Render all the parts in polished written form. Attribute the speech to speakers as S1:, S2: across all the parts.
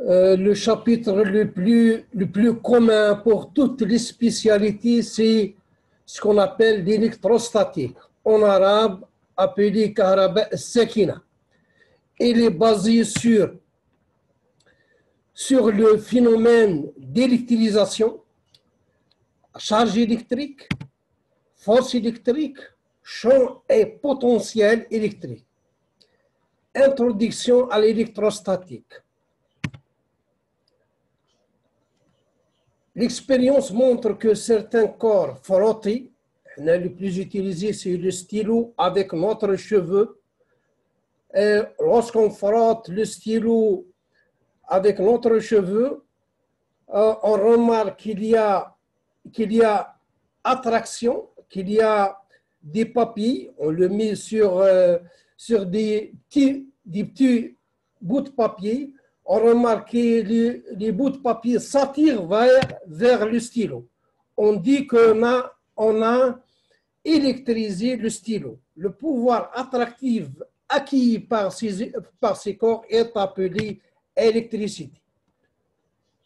S1: Le chapitre le plus commun pour toutes les spécialités, c'est ce qu'on appelle l'électrostatique, en arabe appelé Kahraba Sakina. Il est basé sur le phénomène d'électrisation, charge électrique, force électrique, champ et potentiel électrique. Introduction à l'électrostatique. L'expérience montre que certains corps frottés, le plus utilisé c'est le stylo avec notre cheveu. Lorsqu'on frotte le stylo avec notre cheveu, on remarque qu'il y a attraction, qu'il y a des papilles, on le met sur des petits bouts de papier, on remarque que les bouts de papier s'attirent vers le stylo. On dit qu'on a électrisé le stylo. Le pouvoir attractif acquis par ces corps est appelé électricité.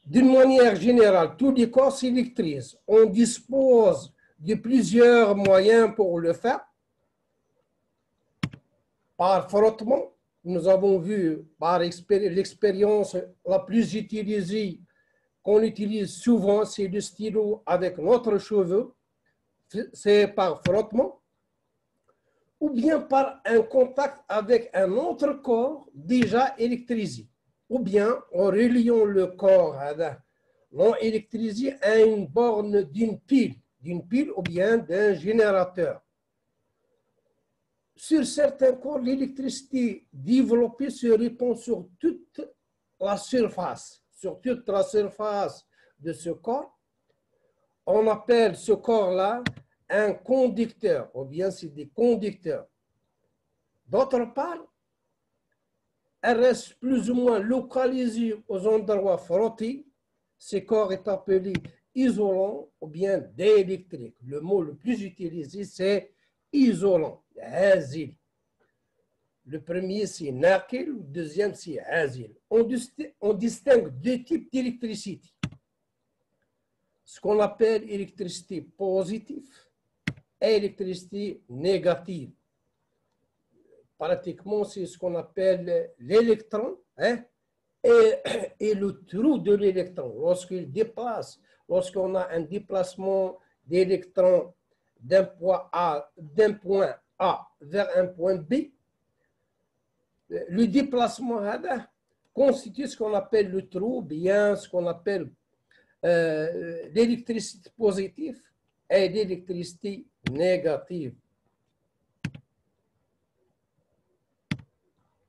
S1: D'une manière générale, tous les corps s'électrisent. On dispose de plusieurs moyens pour le faire. Par frottement, nous avons vu par l'expérience la plus utilisée, qu'on utilise souvent, c'est le stylo avec notre cheveu. C'est par frottement. Ou bien par un contact avec un autre corps déjà électrisé. Ou bien en reliant le corps non électrisé à une borne d'une pile ou bien d'un générateur. Sur certains corps, l'électricité développée se répand sur toute la surface de ce corps. On appelle ce corps-là un conducteur, ou bien c'est des conducteurs. D'autre part, elle reste plus ou moins localisée aux endroits frottés. Ce corps est appelé isolant ou bien déélectrique. Le mot le plus utilisé, c'est isolant, azil. Le premier, c'est naqil, le deuxième, c'est azil. On distingue deux types d'électricité. Ce qu'on appelle électricité positive et électricité négative. Pratiquement, c'est ce qu'on appelle l'électron et le trou de l'électron. Lorsqu'on a un déplacement d'électrons d'un point A vers un point B, le déplacement constitue ce qu'on appelle le trou, bien ce qu'on appelle l'électricité positive et l'électricité négative.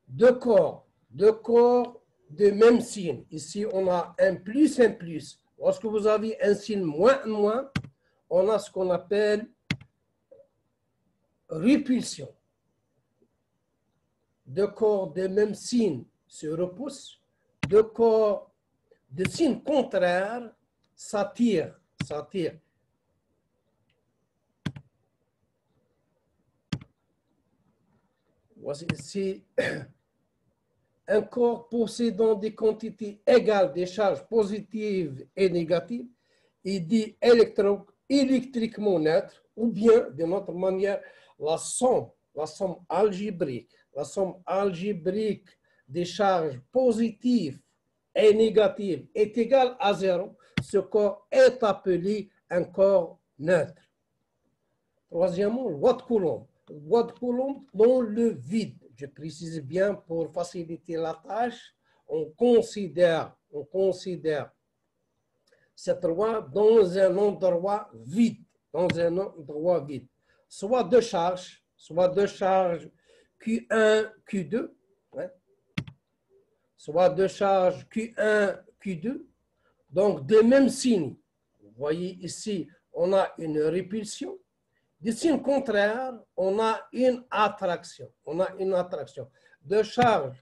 S1: Deux corps de même signe. Ici, on a un plus, un plus. Lorsque vous avez un signe moins, moins, on a ce qu'on appelle répulsion. Deux corps de même signe se repoussent. Deux corps de signe contraire s'attirent. Voici un corps possédant des quantités égales des charges positives et négatives est dit électriquement neutre, ou bien, d'une autre manière, la somme algébrique des charges positives et négatives est égale à 0. Ce corps est appelé un corps neutre. Troisièmement, loi de Coulomb. Loi de Coulomb dans le vide. Je précise bien pour faciliter la tâche, on considère cette loi dans un endroit vide, soit deux charges Q1, Q2, soit deux charges Q1, Q2, donc de même signe. Vous voyez ici, on a une répulsion. Du signe contraire, on a une attraction. De charges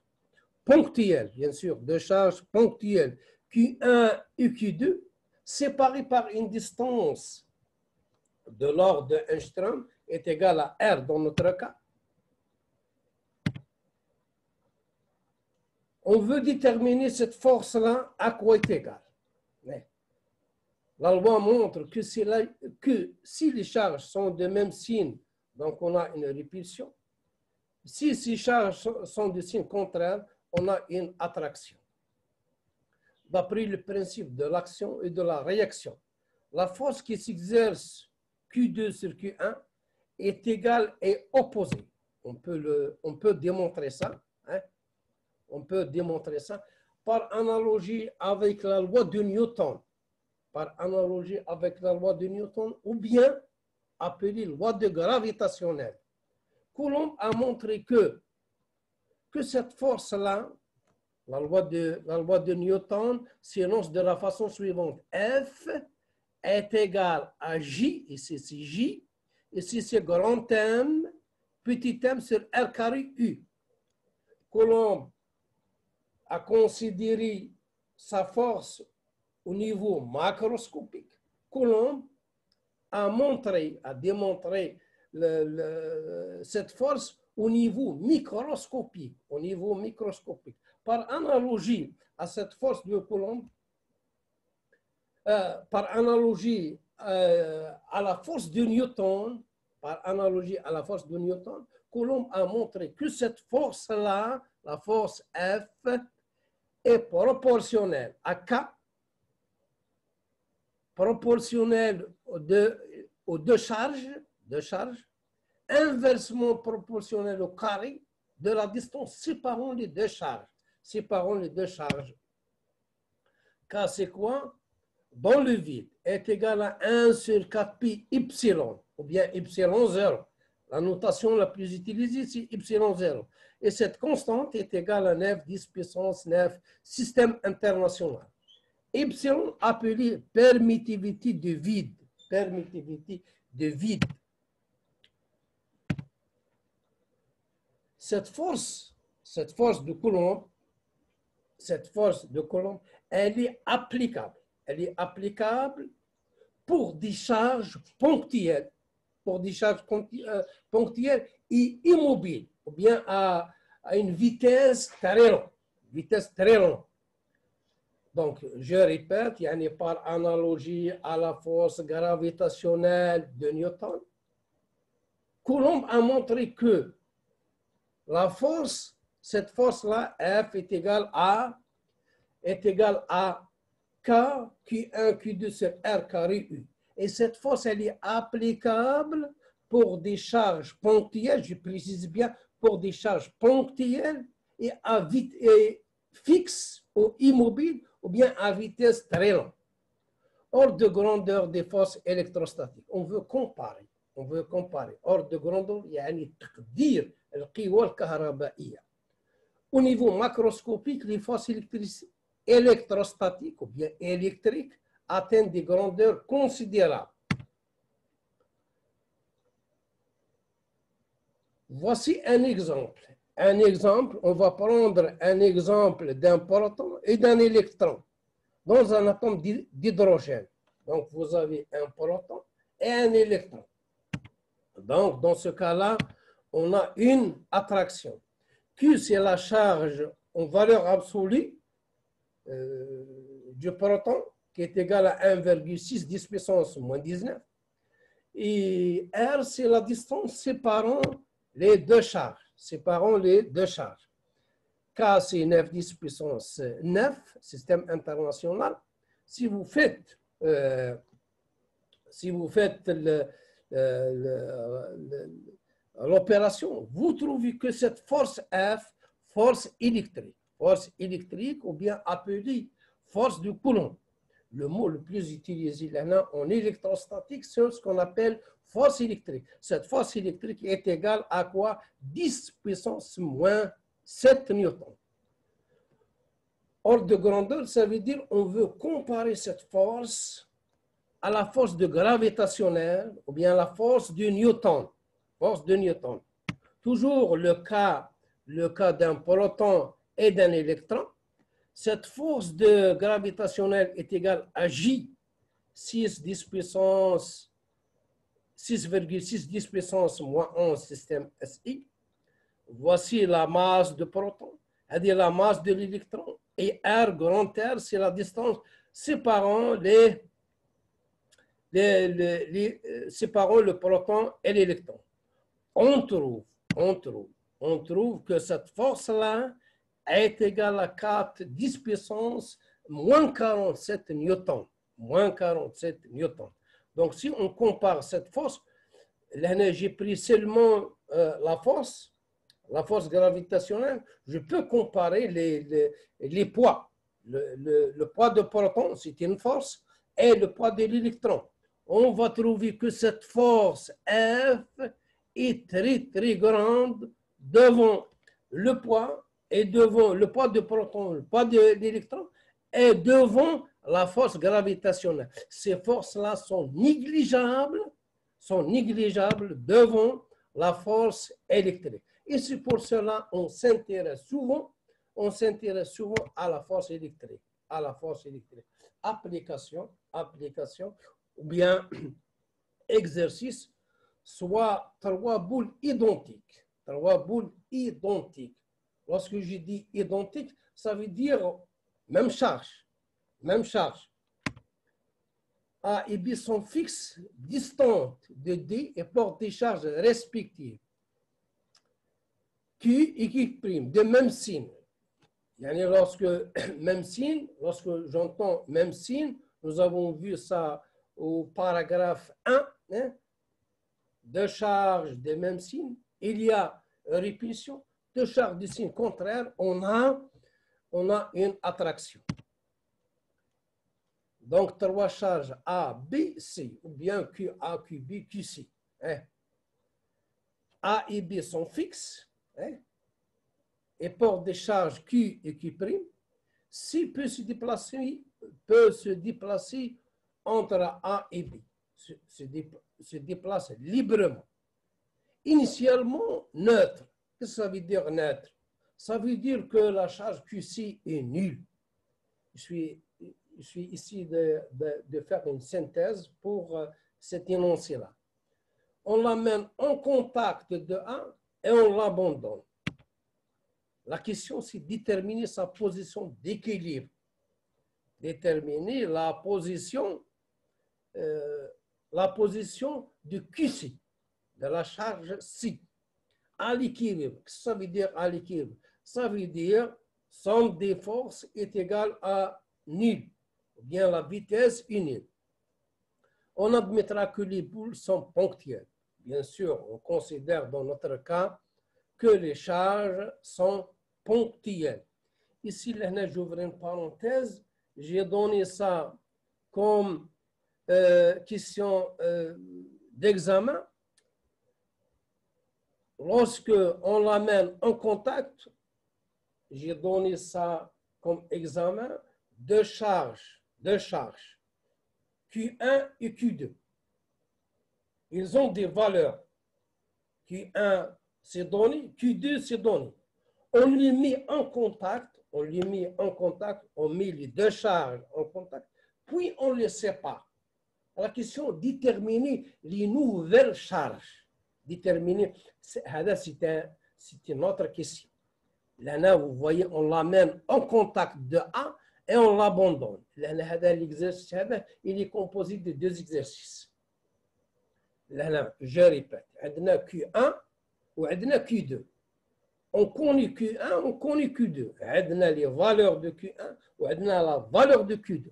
S1: ponctuelles, bien sûr, de charges ponctuelles Q1 et Q2, séparées par une distance de l'ordre de Angstrom, est égale à R dans notre cas. on veut déterminer cette force-là à quoi est égale. La loi montre que si les charges sont de même signe, donc on a une répulsion. Si ces charges sont de signe contraire, on a une attraction. D'après le principe de l'action et de la réaction, la force qui s'exerce Q2 sur Q1 est égale et opposée. On peut démontrer ça. On peut démontrer ça par analogie avec la loi de Newton. Par analogie avec la loi de Newton, ou bien appelée loi de gravitationnelle. Coulomb a montré que cette force-là, la loi de Newton, s'énonce de la façon suivante. F est égal à J, ici c'est J, ici c'est grand M, petit m sur R carré U. Coulomb a considéré sa force au niveau macroscopique. Coulomb a démontré cette force au niveau microscopique. Par analogie à cette force de Coulomb, par analogie à la force de Newton, Coulomb a montré que cette force-là, la force F, est proportionnelle à K, proportionnelle aux deux charges, inversement proportionnelle au carré de la distance séparant les deux charges. K, c'est quoi? Dans le vide, est égal à 1 sur 4 pi epsilon, ou bien epsilon 0. La notation la plus utilisée, c'est epsilon 0. Et cette constante est égale à 9, 10 puissance 9, système international. Epsilon appelé permittivité de vide. Cette force de Coulomb, elle est applicable pour des charges ponctuelles, et immobiles, ou bien à une vitesse très longue. Donc, je répète, par analogie à la force gravitationnelle de Newton, Coulomb a montré que la force, cette force-là, F est égale à K, Q1, Q2 sur R carré U. Et cette force, elle est applicable pour des charges ponctuelles, je précise bien, pour des charges ponctuelles et fixes ou immobiles, ou bien à vitesse très longue. Ordre de grandeur des forces électrostatiques. On veut comparer. Ordre de grandeur, يعني تقدير القوى الكهربائية. Au niveau macroscopique, les forces électrostatiques ou bien électriques atteignent des grandeurs considérables. Voici un exemple. On va prendre un exemple d'un proton et d'un électron dans un atome d'hydrogène. Donc, vous avez un proton et un électron. Donc, dans ce cas-là, on a une attraction. Q, c'est la charge en valeur absolue du proton, qui est égale à 1,6 10 puissance moins 19. Et R, c'est la distance séparant les deux charges. K, c'est 9 10 puissance 9, système international. Si vous faites l'opération, vous trouvez que cette force F, force électrique ou bien appelée force de Coulomb. Le mot le plus utilisé là en électrostatique, c'est ce qu'on appelle force électrique. Cette force électrique est égale à quoi? 10 puissance moins 7 newtons. Ordre de grandeur, ça veut dire on veut comparer cette force à la force de gravitationnelle ou bien à la force de Newton. Toujours le cas d'un proton et d'un électron. Cette force de gravitationnelle est égale à J, 6,6 10 puissance moins 11 système SI. Voici la masse de proton. c'est la masse de l'électron, et R, grand R, c'est la distance séparant séparant le proton et l'électron. On trouve que cette force-là est égale à 4, 10 puissance moins 47 newtons. Moins 47 newtons. Donc, si on compare cette force, là, j'ai pris seulement la force gravitationnelle, je peux comparer les poids. Le poids de proton, c'est une force, et le poids de l'électron. On va trouver que cette force F est très, très grande devant le poids et devant le poids de proton, le poids de l'électron, et devant la force gravitationnelle. Ces forces-là sont négligeables devant la force électrique. Et c'est pour cela qu'on s'intéresse souvent à la force électrique. Application, ou bien exercice, soit 3 boules identiques. Lorsque je dis identique, ça veut dire même charge. A et B sont fixes, distantes de D et portent des charges respectives. Q et Q', de même signe. Lorsque j'entends même signe, nous avons vu ça au paragraphe 1, hein, deux charges de même signe, il y a répulsion, deux charges de signe contraire, on a une attraction. Donc, 3 charges A, B, C, ou bien QA, QB, QC. Hein. A et B sont fixes, hein, et portent des charges Q et Q'. C peut se déplacer entre A et B, se déplace librement. Initialement, neutre. Qu'est-ce que ça veut dire neutre? Ça veut dire que la charge QC est nulle. Je suis ici de faire une synthèse pour cet énoncé-là. On l'amène en contact de A et on l'abandonne. La question, c'est déterminer sa position d'équilibre. Déterminer la position de QC, de la charge C, à l'équilibre. Qu'est-ce que ça veut dire à l'équilibre? Ça veut dire somme des forces est égale à nul, ou bien la vitesse est nulle. On admettra que les boules sont ponctuelles. Bien sûr, on considère dans notre cas que les charges sont ponctuelles. Ici, j'ouvre une parenthèse. J'ai donné ça comme question d'examen. Lorsque on l'amène en contact, j'ai donné ça comme examen, deux charges, Q1 et Q2. Ils ont des valeurs. Q1, c'est donné, Q2, c'est donné. On les met en contact, on met les deux charges en contact, puis on les sépare. La question, déterminer les nouvelles charges. Déterminer, c'est une autre question. Là, vous voyez, on l'amène en contact de A et on l'abandonne. L'exercice, il est composé de deux exercices. Là, je répète, on a Q1 ou on a Q2. On connaît Q1, on connaît Q2. On a les valeurs de Q1 ou on a la valeur de Q2.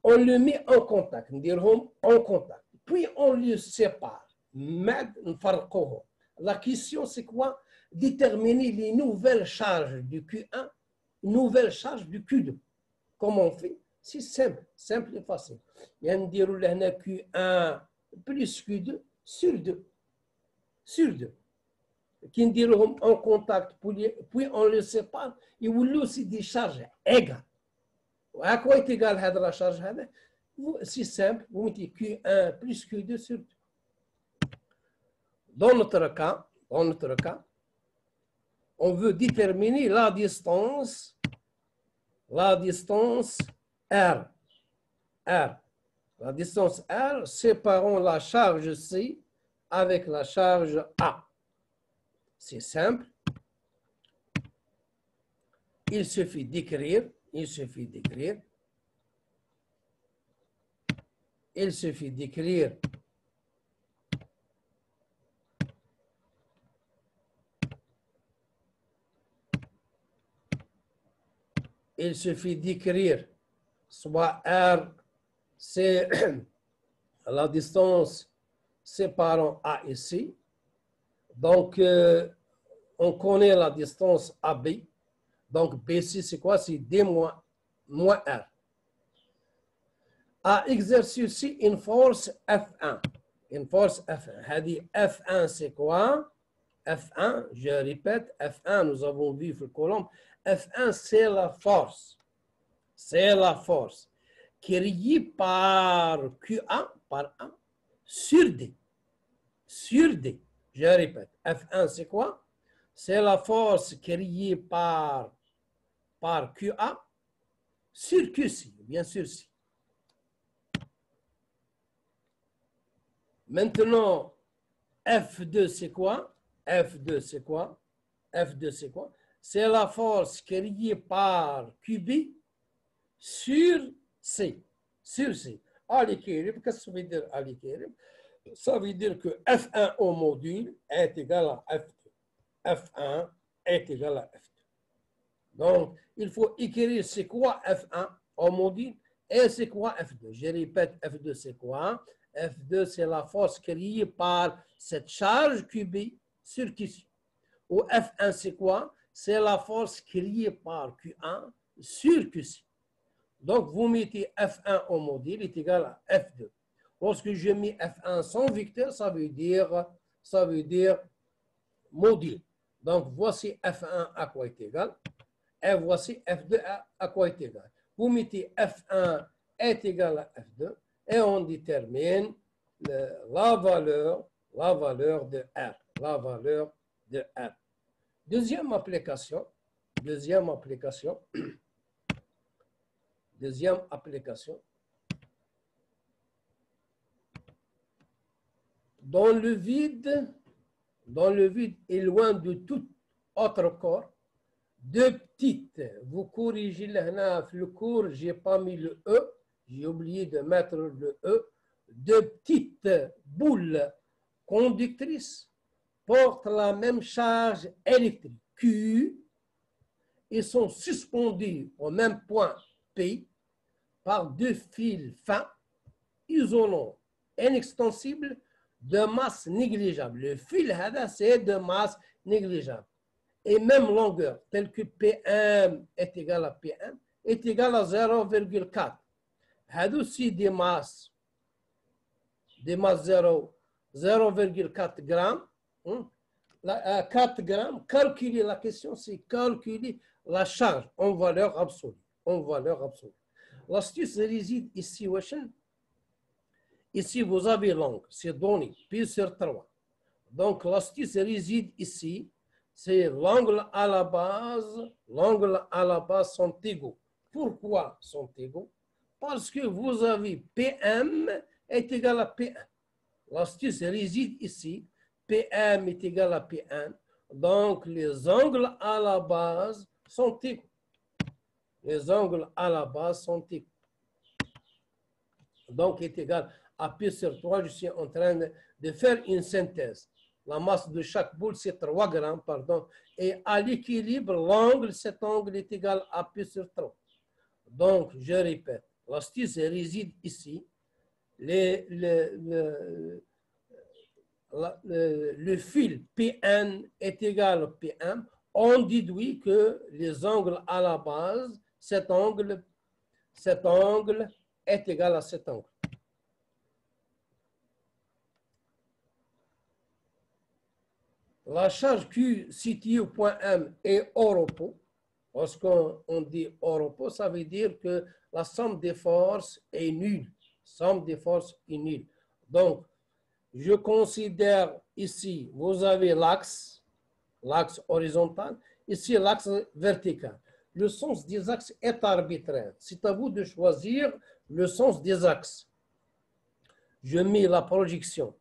S1: On le met en contact, nous dirons en contact. Puis on le sépare. La question, c'est quoi? Déterminer les nouvelles charges du Q1, nouvelles charges du Q2. Comment on fait? C'est simple et facile. Il y a un Q1 plus Q2 sur 2. Qui diront en contact, puis on le sépare, et vous aussi des charges égales. À quoi est égale la charge? C'est simple, vous mettez Q1 plus Q2 sur 2. Dans notre cas, on veut déterminer la distance R. La distance R séparant la charge C avec la charge A. C'est simple. il suffit d'écrire, il suffit d'écrire, il suffit d'écrire il suffit d'écrire soit R, c'est la distance séparant A et C. Donc, on connaît la distance AB. Donc, BC, c'est quoi? C'est D moins R. À exercer ici une force F1. Une force F1. F1, c'est quoi? F1, je répète, F1, nous avons vu sur le colonne. F1, c'est la force. C'est la force créée par QA, par A, sur D. Sur D. Je répète, F1, c'est quoi? C'est la force créée par QA sur QC, bien sûr. Si. Maintenant, F2, c'est quoi? F2, c'est quoi? F2, c'est quoi? C'est la force créée par QB sur C. Sur C. À l'équilibre, qu'est-ce que ça veut dire à l'équilibre? Ça veut dire que F1 au module est égal à F2. F1 est égal à F2. Donc, il faut écrire c'est quoi F1 au module et c'est quoi F2. Je répète, F2 c'est quoi? F2 c'est la force créée par cette charge QB sur QC. Ou F1 c'est quoi? C'est la force créée par Q1 sur QC. Donc, vous mettez F1 au module est égal à F2. Lorsque je mets F1 sans vecteur, ça veut dire module. Donc, voici F1 à quoi est égal. Et voici F2 à quoi est égal. Vous mettez F1 est égal à F2 et on détermine la valeur de R. La valeur de R. Deuxième application. Dans le vide et loin de tout autre corps, deux petites, vous corrigez le cours, je n'ai pas mis le E, j'ai oublié de mettre le E, deux petites boules conductrices portent la même charge électrique Q et sont suspendues au même point P par deux fils fins, isolants, inextensibles, de masse négligeable. Le fil, c'est de masse négligeable. Et même longueur, telle que P1 est égal à P1, est égal à 0,4. Il aussi des masses 0,4 grammes. 4 grammes, calculer la question, c'est calculer la charge en valeur absolue. L'astuce réside ici, ici vous avez l'angle, c'est donné, pi sur 3. Donc l'astuce réside ici, c'est l'angle à la base sont égaux. Pourquoi sont égaux? Parce que vous avez PM est égal à P1. L'astuce réside ici, PM est égal à P1. Donc les angles à la base sont égaux. Les angles à la base sont égaux. Donc est égal à P sur 3. Je suis en train de faire une synthèse. La masse de chaque boule, c'est 3 grammes, pardon. Et à l'équilibre, l'angle, cet angle est égal à P sur 3. Donc, je répète, l'astuce réside ici. Le fil Pn est égal à Pm. On déduit que les angles à la base, cet angle est égal à cet angle. La charge Q située au point M est hors repos. Lorsqu'on dit hors repos, ça veut dire que la somme des forces est nulle. Donc, je considère ici, vous avez l'axe horizontal, ici l'axe vertical. Le sens des axes est arbitraire. C'est à vous de choisir le sens des axes. Je mets la projection.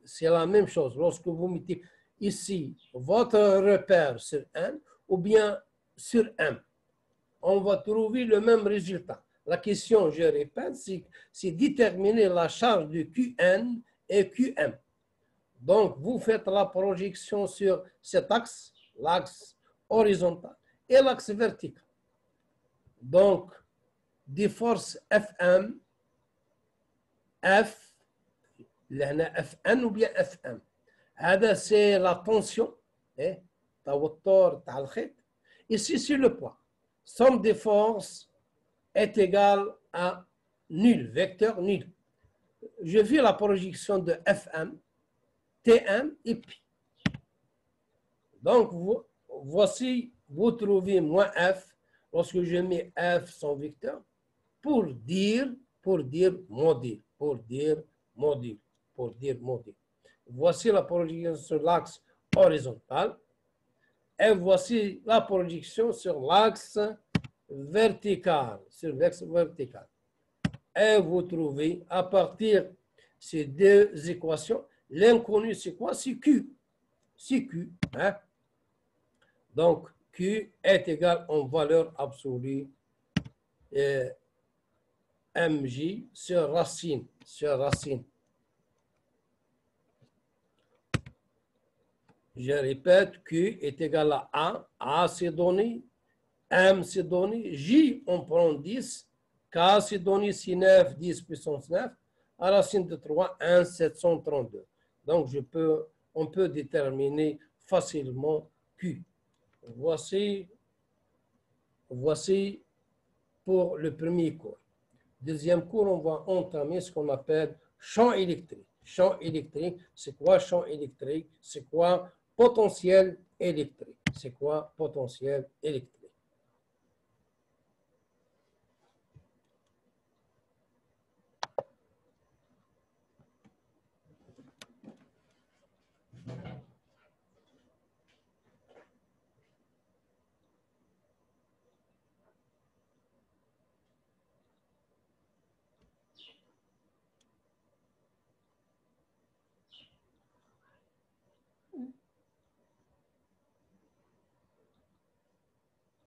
S1: C'est la même chose. Lorsque vous mettez ici votre repère sur N ou bien sur M. on va trouver le même résultat. La question, je répète, c'est déterminer la charge de Qn et Qm. Donc, vous faites la projection sur cet axe, l'axe horizontal, et l'axe vertical. Donc, des forces Fm, F, Fn ou bien Fm. C'est la tension, ici c'est le poids. Somme des forces est égale à nul, vecteur nul. Je fais la projection de Fm, Tm et Pi. Donc, voici, vous trouvez moins F lorsque je mets F son vecteur pour dire module. Voici la projection sur l'axe horizontal et voici la projection sur l'axe vertical. Et vous trouvez à partir de ces deux équations, l'inconnu c'est quoi? C'est Q. C'est Q. Hein? Donc, Q est égal en valeur absolue mj sur racine. Je répète, Q est égal à A c'est donné, M c'est donné, J on prend 10, K c'est donné, c'est 9, 10 puissance 9, à racine de 3, 1, 732. Donc, on peut déterminer facilement Q. Voici pour le premier cours. Deuxième cours, on va entamer ce qu'on appelle champ électrique. Champ électrique, c'est quoi champ électrique? C'est quoi potentiel électrique?